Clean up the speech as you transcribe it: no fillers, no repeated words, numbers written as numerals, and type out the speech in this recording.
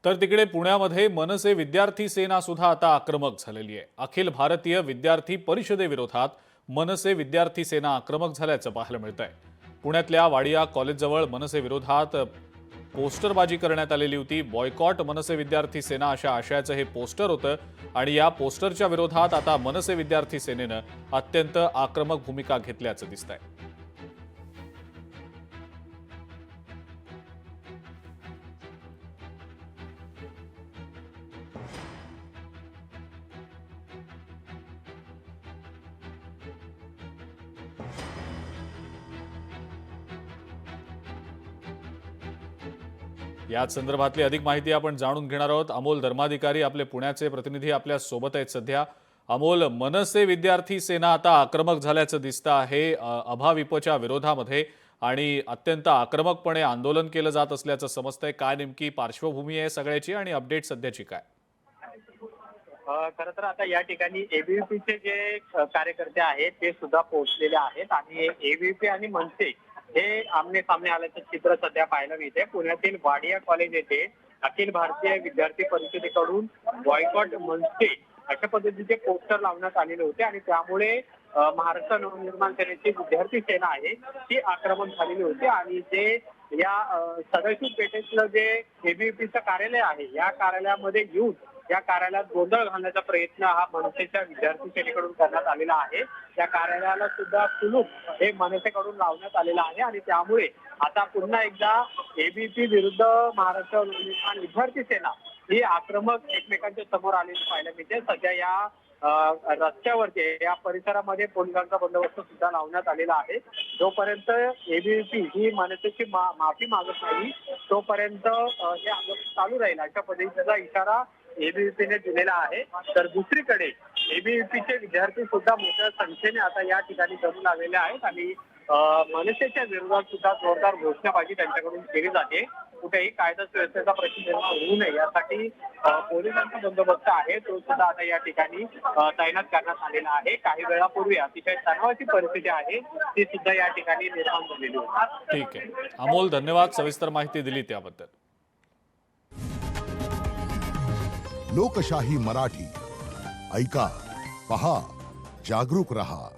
तर तिकडे पुण्यामध्ये मनसे विद्यार्थी सेना सुद्धा आता आक्रमक झालेली आहे। अखिल भारतीय विद्यार्थी परिषदेविरोधात मनसे विद्यार्थी सेना आक्रमक झाल्याचं पाहायला मिळतंय। पुण्यातल्या वाडिया कॉलेजजवळ मनसे विरोधात पोस्टरबाजी करण्यात आलेली होती। बॉयकॉट मनसे विद्यार्थी सेना अशा आशयाचं हे पोस्टर होतं आणि या पोस्टरच्या विरोधात आता मनसे विद्यार्थी सेनेनं अत्यंत आक्रमक भूमिका घेतल्याचं दिसतंय। याच संदर्भातली अधिक माहिती आपण जाणून घेणार आहोत। अमोल धर्माधिकारी आपले पुण्याचे प्रतिनिधी आपल्या सोबत आहेत सध्या। अमोल, मनसे विद्यार्थी सेना आता आक्रमक झाल्याचं दिसतं आहे अभाविपच्या विरोधामध्ये आणि अत्यंत आक्रमकपणे आंदोलन केलं जात असल्याचं समजतंय। काय नेमकी पार्श्वभूमी आहे सगळ्याची आणि अपडेट सध्याची काय? खरं तर आता या ठिकाणी एबीव्हीपीचे जे कार्यकर्ते आहेत ते सुद्धा पोहोचलेले आहेत आणि एबीव्हीपी आणि मनसे हे आमने सामने आल्याचं चित्र सध्या पाहायला मिळते। पुण्यातील वाडिया कॉलेज येथे अखिल भारतीय विद्यार्थी परिषदेकडून बॉयकॉट मनसे अशा पद्धतीचे पोस्टर लावण्यात आलेले होते आणि त्यामुळे महाराष्ट्र नवनिर्माण सेनेची विद्यार्थी सेना आहे ती आक्रमक झालेली होती आणि जे या सदाशिव पेठेतलं जे एबीव्हीपीचं कार्यालय आहे या कार्यालयामध्ये येऊन या कार्यालयात गोंधळ घालण्याचा प्रयत्न हा मनसेच्या विद्यार्थी सेनेकडून करण्यात आलेला आहे। त्या कार्यालयाला सुद्धा कुलूप हे मनसेकडून लावण्यात आलेलं आहे आणि त्यामुळे आता पुन्हा एकदा एबीव्हीपी विरुद्ध महाराष्ट्र नवनिर्माण विद्यार्थी सेना ही आक्रमक एकमेकांच्या समोर आलेली पाहायला मिळते। सध्या या रस्त्यावरती या परिसरामध्ये पोलिसांचा बंदोबस्त सुद्धा लावण्यात आलेला आहे। जोपर्यंत एबीव्हीपी ही मनसेची माफी मागत नाही तोपर्यंत हे आंदोलन चालू राहील अशा पद्धतीचा इशारा एबीव्हीपीने दिलेला आहे। तर दुसरीकडे एबीव्हीपीचे विद्यार्थी सुद्धा मोठ्या संख्येने आता या ठिकाणी जमून आलेले आहेत आणि मनसेच्या विरोधात सुद्धा जोरदार घोषणाबाजी त्यांच्याकडून केली जाते। कुठेही कायदा सुव्यवस्थेचा प्रश्न निर्माण होऊ नये यासाठी पोलिसांचा बंदोबस्त आहे तो सुद्धा आता या ठिकाणी तैनात करण्यात आलेला आहे। काही वेळापूर्वी अतिशय तणावाची परिस्थिती आहे ती सुद्धा या ठिकाणी निर्माण झालेली होती। ठीक आहे अमोल, धन्यवाद सविस्तर माहिती दिली त्याबद्दल। लोकशाही मराठी ऐका, पहा, जागरूक रहा।